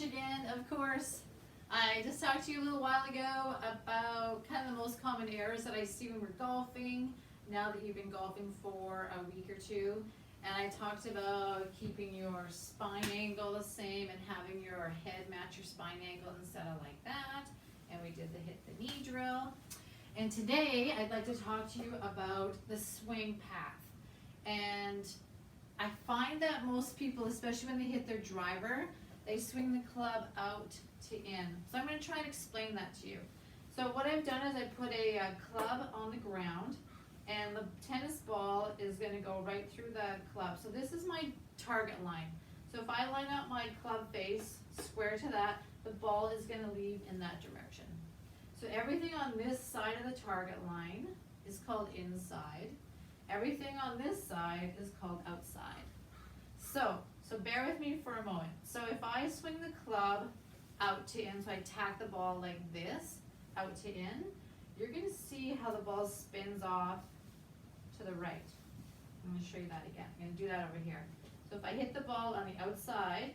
again, of course. I just talked to you a little while ago about kind of the most common errors that I see when we're golfing, now that you've been golfing for a week or two. And I talked about keeping your spine angle the same and having your head match your spine angle instead of like that. And we did the hit the knee drill. And today I'd like to talk to you about the swing path. And I find that most people, especially when they hit their driver, they swing the club out to in. So I'm going to try and explain that to you. So what I've done is I put a club on the ground, and the tennis ball is going to go right through the club. So this is my target line. So if I line up my club face square to that, the ball is going to leave in that direction. So everything on this side of the target line is called inside. Everything on this side is called outside. So bear with me for a moment. So if I swing the club out to in, so I tack the ball like this, out to in, you're going to see how the ball spins off to the right. I'm going to show you that again. I'm going to do that over here. So if I hit the ball on the outside,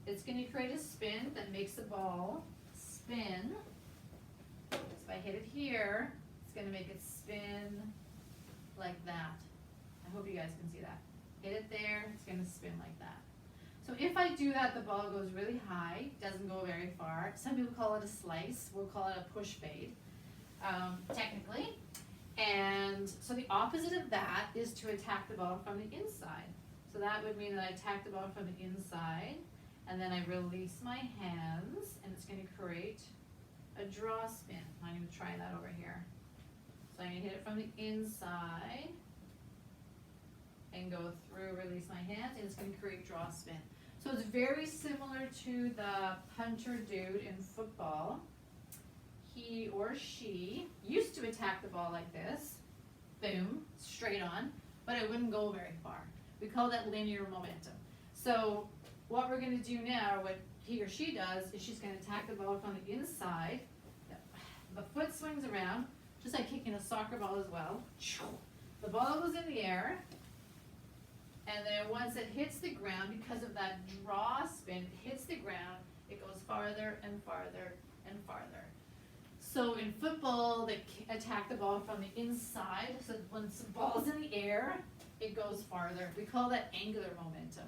it's going to create a spin that makes the ball spin. So if I hit it here, it's going to make it spin like that. I hope you guys can see that. Hit it there, it's going to spin like that. So if I do that, the ball goes really high, doesn't go very far. Some people call it a slice, we'll call it a push fade, technically. And so the opposite of that is to attack the ball from the inside. So that would mean that I attack the ball from the inside, and then I release my hands, and it's going to create a draw spin. I'm going to try that over here. So I'm going to hit it from the inside and go through, release my hands, and it's going to create draw spin. So it's very similar to the punter dude in football. He or she used to attack the ball like this, boom, straight on, but it wouldn't go very far. We call that linear momentum. So what we're going to do now, what he or she does, is she's going to attack the ball from the inside. The foot swings around, just like kicking a soccer ball as well. The ball goes in the air, and then once it hits the ground, because of that draw spin, it hits the ground, it goes farther and farther and farther. So in football, they attack the ball from the inside, so once the ball's in the air, it goes farther. We call that angular momentum.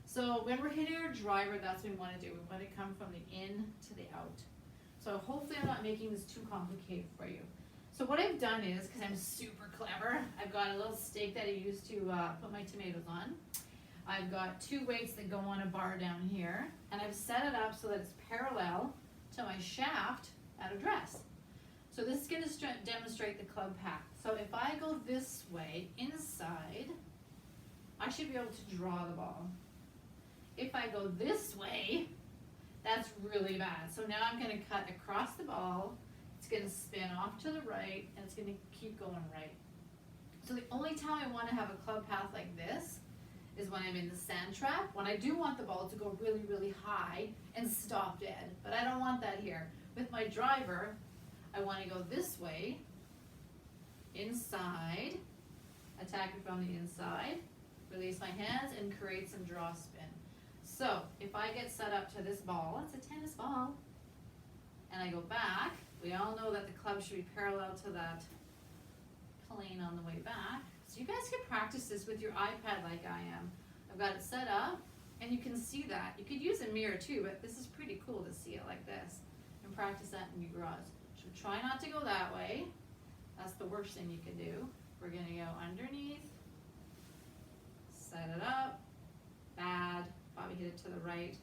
So when we're hitting our driver, that's what we want to do. We want to come from the in to the out. So hopefully I'm not making this too complicated for you. So what I've done is, because I'm super clever, I've got a little stake that I use to put my tomatoes on. I've got two weights that go on a bar down here, and I've set it up so that it's parallel to my shaft at address. So this is going to demonstrate the club path. So if I go this way, inside, I should be able to draw the ball. If I go this way, that's really bad. So now I'm going to cut across the ball. It's going to spin off to the right, and it's going to keep going right. So the only time I want to have a club path like this is when I'm in the sand trap, when I do want the ball to go really, really high and stop dead. But I don't want that here. With my driver, I want to go this way, inside, attack it from the inside, release my hands, and create some draw spin. So if I get set up to this ball, it's a tennis ball, and I go back, we all know that the club should be parallel to that plane on the way back. So you guys can practice this with your iPad like I am. I've got it set up, and you can see that. You could use a mirror too, but this is pretty cool to see it like this and practice that in your garage. So try not to go that way. That's the worst thing you can do. We're going to go underneath, set it up, bad, probably hit it to the right,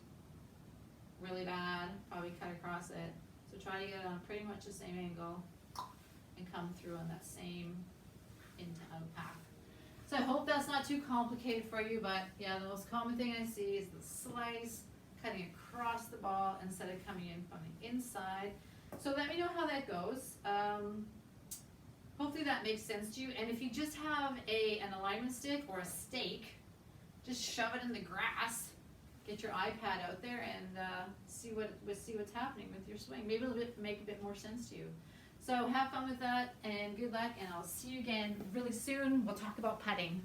really bad, probably cut across it. So try to get it on pretty much the same angle and come through on that same in to out path. So I hope that's not too complicated for you, but yeah, the most common thing I see is the slice, cutting across the ball instead of coming in from the inside. So let me know how that goes. Hopefully that makes sense to you. And if you just have an alignment stick or a stake, just shove it in the grass. Get your iPad out there and see what's happening with your swing. Maybe it'll make a bit more sense to you. So have fun with that and good luck, and I'll see you again really soon. We'll talk about putting.